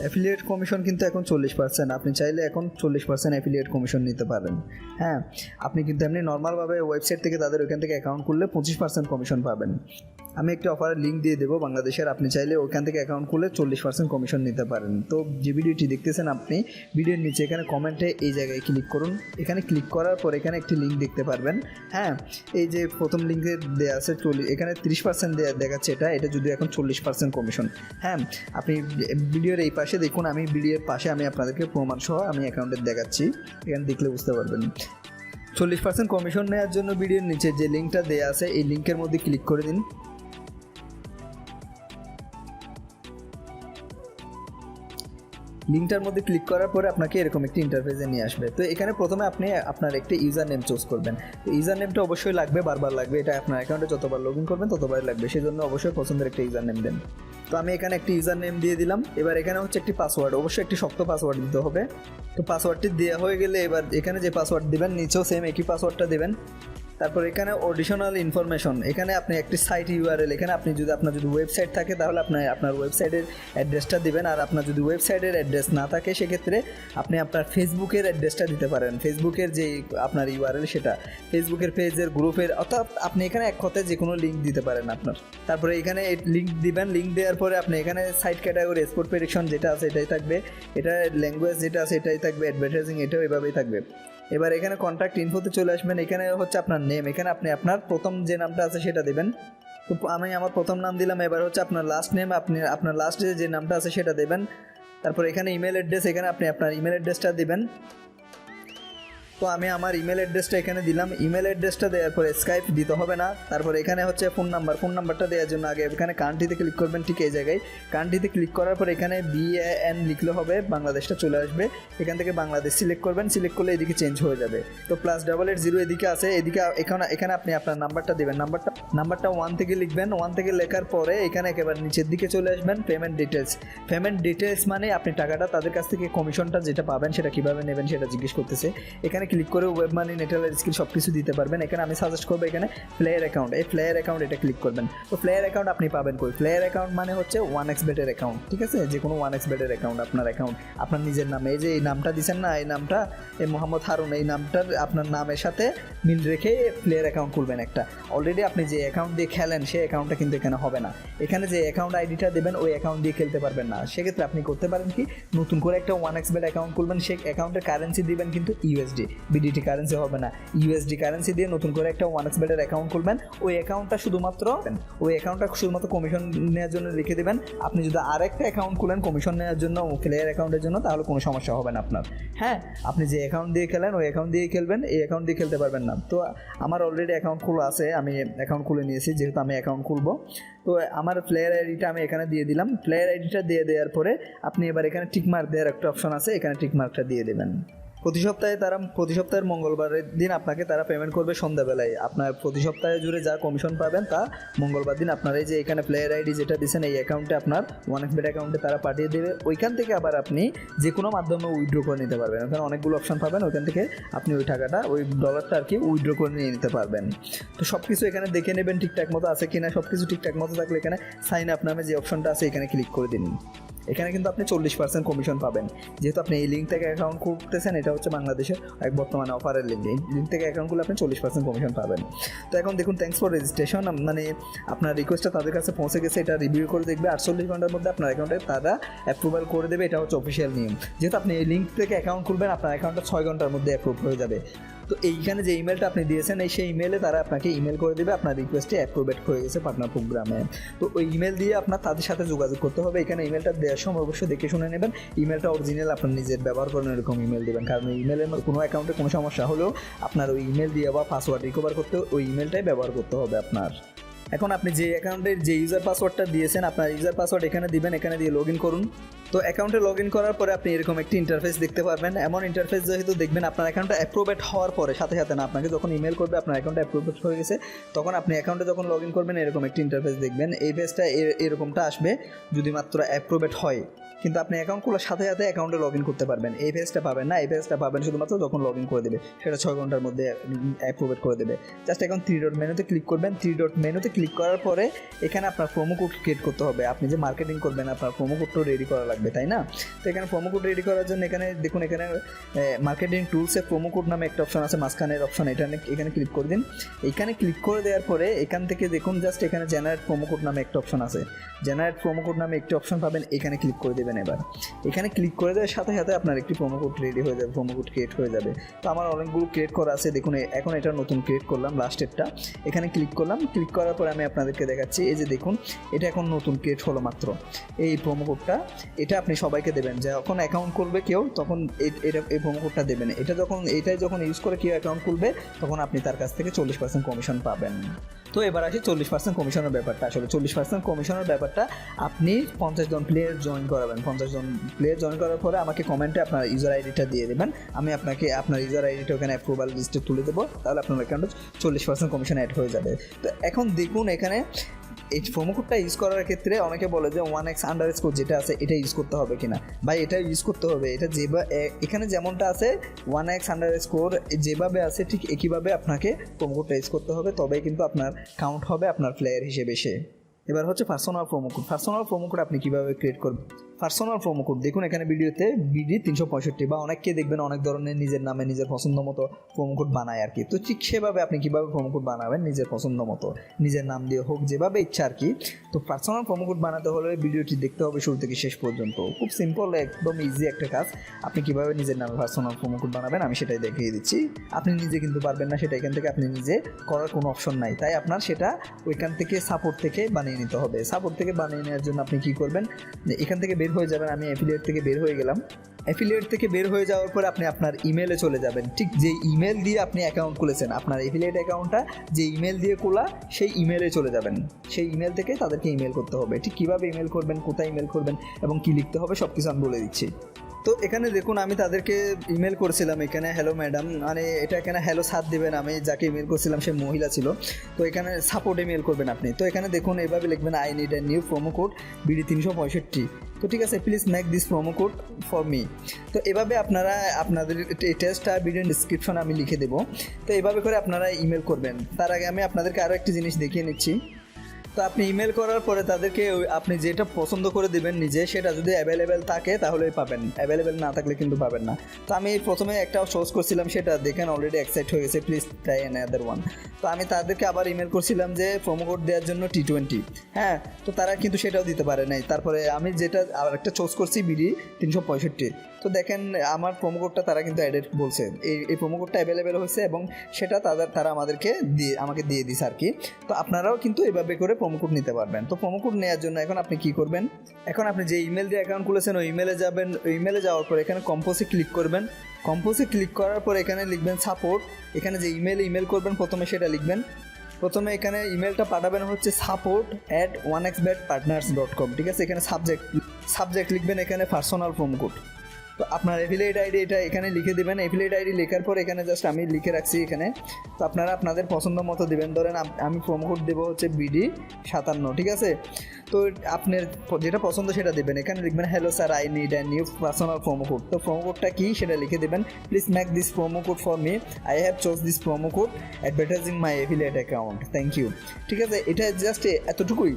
Affiliate commission কিন্তু এখন 40%। আপনি চাইলে এখন 40% অ্যাফিলিয়েট কমিশন নিতে পারেন। হ্যাঁ, আপনি কিন্তু এমনি নর্মালভাবে ওয়েবসাইট থেকে তাদের ওইখান থেকে অ্যাকাউন্ট খুললে 25% কমিশন পাবেন। আমি একটি অফারের লিঙ্ক দিয়ে দেবো বাংলাদেশের, আপনি চাইলে ওইখান থেকে অ্যাকাউন্ট খুলে 40% কমিশন নিতে পারেন। তো যে ভিডিওটি দেখতেছেন আপনি, ভিডিওর নিচে এখানে কমেন্টে এই জায়গায় ক্লিক করুন। এখানে ক্লিক করার পর এখানে একটি লিঙ্ক দেখতে পারবেন। হ্যাঁ, এই যে প্রথম লিঙ্কে দেওয়া আছে এখানে 30% দেখাচ্ছে, এটা যদি এখন 40% কমিশন। হ্যাঁ, আপনি ভিডিওর এই পাশে দেখুন, আমি ভিডিওর পাশে আমি আপনাদেরকে প্রমাণ সহ আমি অ্যাকাউন্টে দেখাচ্ছি, এখানে দেখলে বুঝতে পারবেন। 40% কমিশন নেওয়ার জন্য ভিডিওর নিচে যে লিঙ্কটা দেওয়া আছে এই লিঙ্কের মধ্যে ক্লিক করে দিন। লিঙ্কটার মধ্যে ক্লিক করার পরে আপনাকে এরকম একটি ইন্টারফেসে নিয়ে আসবে। তো এখানে প্রথমে আপনি আপনার একটি ইউজার নেম চুজ করবেন। তো ইউজার নেমটা অবশ্যই লাগবে, বারবার লাগবে, এটা আপনার অ্যাকাউন্টে যতবার লগ ইন করবেন ততবারই লাগবে, সেই জন্য অবশ্যই পছন্দের একটা ইউজার নেম দেন। তো আমি এখানে একটি ইউজার নেম দিয়ে দিলাম। এবার এখানে হচ্ছে একটি পাসওয়ার্ড, অবশ্যই একটি শক্ত পাসওয়ার্ড দিতে হবে। তো পাসওয়ার্ডটি দেওয়া হয়ে গেলে এবার এখানে যে পাসওয়ার্ড দেবেন নিচেও সেম একই পাসওয়ার্ডটা দেবেন। তারপর এখানে অডিশনাল ইনফরমেশন, এখানে আপনি একটি সাইট ইউআরএল, এখানে আপনার যদি ওয়েবসাইট থাকে তাহলে আপনার ওয়েবসাইটের অ্যাড্রেসটা দিবেন। আর আপনার যদি ওয়েবসাইটের অ্যাড্রেস না থাকে সেক্ষেত্রে আপনি আপনার ফেসবুকের অ্যাড্রেসটা দিতে পারেন, ফেসবুকের যে আপনার ইউআরএল সেটা, ফেসবুকের পেজের গ্রুপের, অর্থাৎ আপনি এখানে এক কথায় যে কোনো লিঙ্ক দিতে পারেন আপনার। তারপরে এখানে লিঙ্ক দিবেন, লিঙ্ক দেওয়ার পরে আপনি এখানে সাইট ক্যাটাগরি এক্সপোর্ট প্রেডিকশন যেটা আছে এটাই থাকবে, এটা ল্যাঙ্গুয়েজ যেটা আছে এটাই থাকবে, অ্যাডভার্টাইজিং এটাও এভাবেই থাকবে। এবার এখানে কন্ট্যাক্ট ইনফোতে চলে আসবেন, এখানে হচ্ছে আপনার নেম, এখানে আপনি আপনার প্রথম যে নামটা আছে সেটা দেবেন। তো আমি আমার প্রথম নাম দিলাম। এবার হচ্ছে আপনার লাস্ট নেম, আপনি আপনার লাস্টে যে নামটা আছে সেটা দেবেন। তারপর এখানে ইমেল অ্যাড্রেস, এখানে আপনি আপনার ইমেল অ্যাড্রেসটা দেবেন। তো আমি আমার ইমেল অ্যাড্রেসটা এখানে দিলাম। ইমেল অ্যাড্রেসটা দেওয়ার পরে স্কাইপ দিতে হবে না। তারপর এখানে হচ্ছে ফোন নাম্বারটা দেওয়ার জন্য আগে এখানে কান্ট্রিতে ক্লিক করবেন, ঠিক এই জায়গায় কান্ট্রিতে ক্লিক করার পর এখানে BAN লিখলে হবে, বাংলাদেশটা চলে আসবে। এখান থেকে বাংলাদেশ সিলেক্ট করবেন, সিলেক্ট করলে এদিকে চেঞ্জ হয়ে যাবে। তো +880 এদিকে আছে, এদিকে এখানে আপনি আপনার নাম্বারটা দেবেন। নাম্বারটা 1 থেকে লিখবেন। 1 থেকে লেখার পরে এখানে একেবারে নিচের দিকে চলে আসবেন, পেমেন্ট ডিটেলস মানে আপনি টাকাটা তাদের কাছ থেকে কমিশনটা যেটা পাবেন সেটা কীভাবে নেবেন সেটা জিজ্ঞেস করতেছে। এখানে ক্লিক করে ওয়েব মানি, নেটওয়ার্ক স্কিল সব কিছু দিতে পারবেন। এখানে আমি সাজেস্ট করবো এখানে প্লেয়ার অ্যাকাউন্ট, এই প্লেয়ার অ্যাকাউন্ট এটা ক্লিক করবেন। তো প্লেয়ার অ্যাকাউন্ট আপনি পাবেন কই? প্লেয়ার অ্যাকাউন্ট মানে হচ্ছে 1xBet অ্যাকাউন্ট, ঠিক আছে, যে কোনো 1xBet অ্যাকাউন্ট, আপনার অ্যাকাউন্ট আপনার নিজের নামে, এই যে এই নামটা দিচ্ছেন না, এই নামটা এই মোহাম্মদ হারুন, এই নামটার আপনার নামের সাথে মিল রেখে প্লেয়ার অ্যাকাউন্ট খুলবেন একটা। অলরেডি আপনি যে অ্যাকাউন্ট দিয়ে খেলেন সেই অ্যাকাউন্টটা কিন্তু এখানে হবে না। এখানে যে অ্যাকাউন্ট আইডিটা দেবেন ওই অ্যাকাউন্ট দিয়ে খেলতে পারবেন না। সেক্ষেত্রে আপনি করতে পারেন কি, নতুন করে একটা 1xBet অ্যাকাউন্ট খুলবেন, সেই অ্যাকাউন্টের কারেন্সি দিবেন কিন্তু USD, BDT কারেন্সি হবে না, USD কারেন্সি দিয়ে নতুন করে একটা 1xBet অ্যাকাউন্ট খুলবেন। ওই অ্যাকাউন্টটা শুধুমাত্র কমিশন নেওয়ার জন্য রেখে দেবেন। আপনি যদি আরেকটা অ্যাকাউন্ট খুলেন কমিশন নেওয়ার জন্য, প্লেয়ার অ্যাকাউন্টের জন্য, তাহলে কোনো সমস্যা হবে না আপনার। হ্যাঁ, আপনি যে অ্যাকাউন্ট দিয়ে খেলেন ওই অ্যাকাউন্ট দিয়ে খেলবেন, এই অ্যাকাউন্ট দিয়ে খেলতে পারবেন না। তো আমার অলরেডি অ্যাকাউন্ট খোলা আছে, আমি অ্যাকাউন্ট খুলে নিয়েছি, যেহেতু আমি অ্যাকাউন্ট খুলবো। তো আমার প্লেয়ার আইডিটা আমি এখানে দিয়ে দিলাম। প্লেয়ার আইডিটা দিয়ে দেওয়ার পরে আপনি এবার এখানে টিকমার্ক দেওয়ার একটা অপশন আছে, এখানে টিকমার্কটা দিয়ে দেবেন। প্রতি সপ্তাহের মঙ্গলবারের দিন আপনাকে তারা পেমেন্ট করবে সন্ধ্যাবেলায়। আপনার প্রতি সপ্তাহে জুড়ে যা কমিশন পাবেন তা মঙ্গলবার দিন আপনার এই যে এখানে প্লেয়ার আইডি যেটা দিচ্ছেন এই অ্যাকাউন্টে, আপনার 1xBet অ্যাকাউন্টে তারা পাঠিয়ে দেবে। ওইখান থেকে আবার আপনি যে কোনো মাধ্যমে উইথড্র করে নিতে পারবেন। ওখানে অনেকগুলো অপশন পাবেন, ওইখান থেকে আপনি ওই টাকাটা, ওই ডলারটা আর কি উইথড্র করে নিয়ে নিতে পারবেন। তো সব কিছু এখানে দেখে নেবেন ঠিকঠাক মতো আছে কিনা। সব কিছু ঠিকঠাক মতো থাকলে এখানে সাইন আপ নামে যে অপশনটা আছে এখানে ক্লিক করে দিন। এখানে কিন্তু আপনি 40% কমিশন পাবেন, যেহেতু আপনি এই লিঙ্ক থেকে অ্যাকাউন্ট খুলতেছেন। এটা হচ্ছে বাংলাদেশের এক বর্তমানে অফারের লিঙ্ক, এই লিঙ্ক থেকে অ্যাকাউন্ট খুলে আপনি 40% কমিশন পাবেন। তো এখন দেখুন, থ্যাঙ্কস ফর রেজিস্ট্রেশন, মানে আপনার রিকোয়েস্টটা তাদের কাছে পৌঁছে গেছে, এটা রিভিউ করে দেখবে। 48 ঘন্টার মধ্যে আপনার অ্যাকাউন্টে তারা অ্যাপ্রুভাল করে দেবে, এটা হচ্ছে অফিসিয়াল নিয়ম। যেহেতু আপনি এই লিঙ্ক থেকে অ্যাকাউন্ট খুলবেন, আপনার অ্যাকাউন্টটা 6 ঘন্টার মধ্যে অ্যাপ্রুভ হয়ে যাবে। তো এইখানে যে ইমেলটা আপনি দিয়েছেন সেই ইমেলে তারা আপনাকে ইমেল করে দেবে আপনার রিকোয়েস্টে অ্যাপ্রুভেড হয়ে গেছে পার্টনার প্রোগ্রামে। তো ওই ইমেল দিয়ে আপনার তাদের সাথে যোগাযোগ করতে হবে। এখানে ইমেলটা দেওয়ার সময় অবশ্যই দেখে শুনে নেবেন, ইমেলটা অরিজিনাল আপনার নিজের ব্যবহার করেন এরকম ইমেল দেবেন। কারণ ওই ইমেলের কোনো অ্যাকাউন্টে কোনো সমস্যা হলেও আপনার ওই ইমেল দিয়ে বা পাসওয়ার্ড রিকভার করতে ওই ইমেলটাই ব্যবহার করতে হবে আপনার। এখন আপনি যে অ্যাকাউন্টের যে ইউজার পাসওয়ার্ডটা দিয়েছেন, আপনার ইউজার পাসওয়ার্ড এখানে দিবেন, এখানে দিয়ে লগ ইন করুন। তো অ্যাকাউন্টে লগ ইন করার পরে আপনি এরকম একটি ইন্টারফেস দেখতে পারবেন। এমন ইন্টারফেস যেহেতু দেখবেন আপনার অ্যাকাউন্টটা অ্যাপ্রুভড হওয়ার পরে সাথে সাথে না, আপনাকে যখন ইমেল করবে আপনার অ্যাকাউন্টটা অ্যাপ্রুভড হয়ে গেছে, তখন আপনি অ্যাকাউন্টে যখন লগ ইন করবেন এরকম একটি ইন্টারফেস দেখবেন। এই পেজটা এরকমটা আসবে যদি মাত্র অ্যাপ্রুভড হয়, কিন্তু আপনি অ্যাকাউন্ট খোলার সাথে সাথে অ্যাকাউন্টে লগ ইন করতে পারবেন। এই পেজটা পাবেন না, এই পেজটা পাবেন শুধুমাত্র যখন লগ ইন করে দেবে, সেটা 6 ঘন্টার মধ্যে অ্যাপ্রুভড করে দেবে। জাস্ট এখন 3 ডট মেনুতে ক্লিক করবেন। 3 ডট মেনুতে ক্লিক করার পরে এখানে আপনার প্রোমো কোড ক্রিয়েট করতে হবে। আপনি যে মার্কেটিং করবেন আপনার প্রোমো কোডটাও রেডি করা লাগবে। আসবে, তাই না? তো এখানে প্রোমো কোড রেডি করার জন্য এখানে দেখুন, এখানে মার্কেটিং টুলসে প্রোমো কোড নামে একটা অপশন আছে, মাঝখানের অপশন, এখানে ক্লিক করে দিন। এখানে ক্লিক করে দেওয়ার পরে এখান থেকে দেখুন জাস্ট এখানে জেনারেট প্রোমো কোড নামে একটা অপশন আছে, জেনারেট প্রোমো কোড নামে একটি অপশন পাবেন, এখানে ক্লিক করে দেবেন। এবার এখানে ক্লিক করে দেওয়ার সাথে সাথে আপনার একটি প্রোমো কোড রেডি হয়ে যাবে, প্রোমো কোড ক্রিয়েট হয়ে যাবে। তো আমার অনেকগুলো ক্রিয়েট করা আছে, দেখুন এখন এটা নতুন ক্রিয়েট করলাম, লাস্টেরটা এখানে ক্লিক করলাম। ক্লিক করার পরে আমি আপনাদেরকে দেখাচ্ছি, এই যে দেখুন এটা এখন নতুন ক্রিয়েট হলো মাত্র, এই প্রোমো কোডটা। এটা আপনি সবাইকে দেবেন, যখন অ্যাকাউন্ট করবে কেউ তখন এই প্রোমো কোডটা দেবেন। এটাই যখন ইউজ করে কেউ অ্যাকাউন্ট খুলবে তখন আপনি তার কাছ থেকে 40% কমিশন পাবেন। তো এবার আসি 40% কমিশনের ব্যাপারটা। আসলে 40% কমিশনের ব্যাপারটা আপনি 50 জন প্লেয়ার জয়েন করাবেন। 50 জন প্লেয়ার জয়েন করার পরে আমাকে কমেন্টে আপনার ইউজার আইডিটা দিয়ে দেবেন, আমি আপনাকে আপনার ইউজার আইডিটা ওখানে অ্যাপ্রুভাল লিস্টে তুলে দেবো, তাহলে আপনার অ্যাকাউন্টে 40% কমিশন অ্যাড হয়ে যাবে। তো এখন দেখুন এখানে এই প্রোমো কোডটা ইউজ করার ক্ষেত্রে অনেকে বলে যে 1x_, যেটা আছে এটা ইউজ করতে হবে কিনা। ভাই এটা ইউজ করতে হবে, এটা এখানে যেমনটা আছে 1x_, যেভাবে আছে ঠিক একইভাবে আপনাকে প্রোমো কোডটা ইউজ করতে হবে, তবেই কিন্তু আপনার কাউন্ট হবে আপনার প্লেয়ার হিসেবে সে। এবার হচ্ছে personal promo code. Personal promo code আপনি কীভাবে ক্রিয়েট করবেন? পার্সোনাল প্রোমো কোড দেখুন এখানে ভিডিওতে BD365, বা অনেককে দেখবেন অনেক ধরনের নিজের নামে নিজের পছন্দ মতো প্রোমো কোড বানায় আর কি। তো ঠিক সেভাবে আপনি কীভাবে প্রোমো কোড বানাবেন নিজের পছন্দ মতো, নিজের নাম দিয়ে হোক, যেভাবে ইচ্ছা আর কি। তো পার্সোনাল প্রোমো কোড বানাতে হলে ভিডিওটি দেখতে হবে শুরু থেকে শেষ পর্যন্ত। খুব সিম্পল, একদম ইজি একটা কাজ। আপনি কীভাবে নিজের নামে পার্সোনাল প্রোমো কোড বানাবেন আমি সেটাই দেখিয়ে দিচ্ছি। আপনি নিজে কিন্তু পারবেন না, সেটা এখান থেকে আপনি নিজে করার কোনো অপশন নাই, তাই আপনার সেটা ওইখান থেকে সাপোর্ট থেকে বানিয়ে নিতে হবে। সাপোর্ট থেকে বানিয়ে নেওয়ার জন্য আপনি কী করবেন, এখান থেকে বের হয়ে যাবেন। আমি অ্যাফিলিয়েট থেকে বের হয়ে গেলাম। অ্যাফিলিয়েট থেকে বের হয়ে যাওয়ার পরে আপনি আপনার ইমেলে চলে যাবেন। ঠিক যে ইমেল দিয়ে আপনি অ্যাকাউন্ট খুলেছেন, আপনার অ্যাফিলিয়েট অ্যাকাউন্টটা যে ইমেল দিয়ে খোলা সেই ইমেলে চলে যাবেন। সেই ইমেল থেকে তাদেরকে ইমেল করতে হবে। ঠিক কীভাবে ইমেল করবেন, কোথায় ইমেল করবেন এবং কী লিখতে হবে সব কিছু আমি বলে দিচ্ছি। তো এখানে দেখুন আমি তাদেরকে ইমেল করেছিলাম, এখানে হ্যালো ম্যাডাম, মানে এটা এখানে হ্যালো সাথ দেবেন। আমি যাকে ইমেল করছিলাম সে মহিলা ছিল, তো এখানে সাপোর্ট ইমেল করবেন আপনি। তো এখানে দেখুন এভাবে লিখবেন, I need a new promo code BD365। তো ঠিক আছে, please make this promo code for me. তো এভাবে আপনারা আপনাদের টেস্টটা ভিডিও ডিসক্রিপশনে আমি লিখে দেবো। তো এভাবে করে আপনারা ইমেল করবেন। তার আগে আমি আপনাদেরকে আরও একটি জিনিস দেখিয়ে নিচ্ছি। তো আপনি ইমেল করার পরে তাদেরকে আপনি যেটা পছন্দ করে দেবেন নিজে, সেটা যদি অ্যাভেলেবেল থাকে তাহলেই পাবেন, অ্যাভেলেবেল না থাকলে কিন্তু পাবেন না। তো আমি প্রথমে একটা সোর্স করছিলাম, সেটা দেখেন অলরেডি অ্যাকসেপ্ট হয়ে গেছে, প্লিজ ট্রাই অ্যানাদার ওয়ান। তো আমি তাদেরকে আবার ইমেল করছিলাম যে প্রোমো কোড দেওয়ার জন্য T20, হ্যাঁ, তো তারা কিন্তু সেটাও দিতে পারে নাই। তারপরে আমি যেটা আর একটা চুজ করছি BD365। তো দেখেন আমার প্রোমো কোডটা তারা কিন্তু অ্যাডেড বলছে, এই প্রোমো কোডটা অ্যাভেলেবেল হয়েছে এবং সেটা তারা আমাকে দিয়ে দিছে আর কি। তো আপনারাও কিন্তু এভাবে করে প্রোমো কোড নিতে পারবেন। তো প্রোমো কোড নেওয়ার জন্য এখন আপনি কী করবেন, এখন আপনি যে ইমেল দিয়ে অ্যাকাউন্ট খুলেছেন ওই ইমেলে যাবেন। ওই ইমেলে যাওয়ার পর এখানে কম্পোজে ক্লিক করবেন। কম্পোজে ক্লিক করার পর এখানে লিখবেন সাপোর্ট। এখানে যে ইমেল করবেন প্রথমে সেটা লিখবেন। প্রথমে এখানে ইমেলটা পাঠাবেন হচ্ছে support@1xbetpartners.com, ঠিক আছে। এখানে সাবজেক্ট লিখবেন এখানে পার্সোনাল প্রোমো কোড। তো আপনার অ্যাফিলিয়েট আইডি এটা এখানে লিখে দেবেন। অ্যাফিলিয়েট আইডি লেখার পর এখানে জাস্ট আমি লিখে রাখছি এখানে। তো আপনারা আপনাদের পছন্দ মতো দেবেন। ধরেন আমি প্রোমো কোড দেবো হচ্ছে BD57, ঠিক আছে। তো আপনার যেটা পছন্দ সেটা দেবেন। এখানে লিখবেন hello sir, I need an new personal promo code. তো প্রোমো কোডটা কী সেটা লিখে দেবেন। Please make this promo code for me, I have chose this promo code advertising my affiliate account, thank you, ঠিক আছে। এটা জাস্ট এতটুকুই।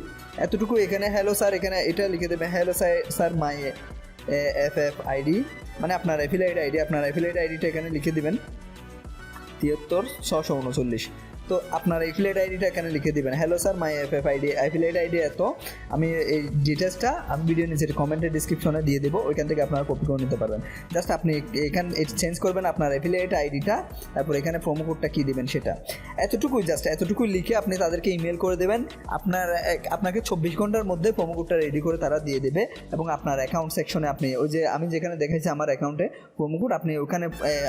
এখানে হ্যালো স্যার, এখানে এটা লিখে দেবেন হ্যালো স্যার মাই FFID, মানে আপনার অ্যাফিলিয়েট আইডি। আপনার অ্যাফিলিয়েট আইডিটা এখানে লিখে দেবেন 73,639। তো আপনার অ্যাফিলিয়েট আইডিটা এখানে লিখে দিবেন hello sir my affiliate ID এত। আমি এই ডিটেলসটা আমি ভিডিও নিচের কমেন্টের ডিসক্রিপশনে দিয়ে দেবো, ওইখান থেকে আপনারা কপি করে নিতে পারবেন। জাস্ট আপনি এখানে চেঞ্জ করবেন আপনার অ্যাফিলিয়েট আইডিটা, তারপর এখানে প্রোমো কোডটা কী দেবেন সেটা। এতটুকুই লিখে আপনি তাদেরকে ইমেল করে দেবেন। আপনাকে 24 ঘন্টার মধ্যে প্রোমো কোডটা রেডি করে তারা দিয়ে দেবে। এবং আপনার অ্যাকাউন্ট সেকশনে আপনি ওই যে আমি যেখানে দেখেছি আমার অ্যাকাউন্টে প্রোমো কোড, আপনি ওখানে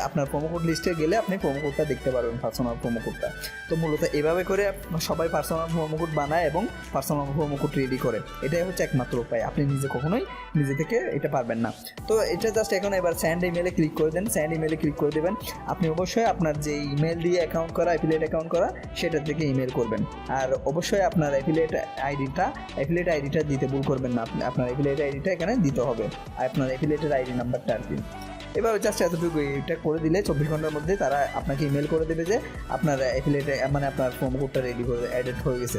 আপনার প্রোমো কোড লিস্টে গেলে আপনি প্রোমো কোডটা দেখতে পারবেন, পার্সোনাল প্রোমো কোডটা। তো মূলত এভাবে করে সবাই পার্সোনাল প্রোমো কোড বানায় এবং পার্সোনাল প্রোমো কোড রেডি করে। এটাই হচ্ছে একমাত্র উপায়, আপনি কখনোই নিজে থেকে এটা পারবেন না। তো এটা জাস্ট এখন এবার সেন্ড ইমেলে ক্লিক করে দেন। সেন্ড ইমেলে ক্লিক করে দেবেন। আপনি অবশ্যই আপনার যে ইমেল দিয়ে অ্যাকাউন্ট করা, অ্যাফিলিয়েট অ্যাকাউন্ট করা, সেটা থেকে ইমেল করবেন। আর অবশ্যই আপনার অ্যাফিলিয়েট আইডিটা দিতে ভুল করবেন না। আপনার অ্যাফিলিয়েট আইডিটা এখানে দিতে হবে, আপনার অ্যাফিলিয়েটের আইডি নাম্বারটা আর কি। এবার জাস্ট এতটুকু, এটা করে দিলে 24 ঘন্টার মধ্যে তারা আপনাকে ইমেল করে দেবে যে আপনার অ্যাফিলিয়েট মানে আপনার প্রোমো কোডটা রেডি করে অ্যাডেড হয়ে গেছে।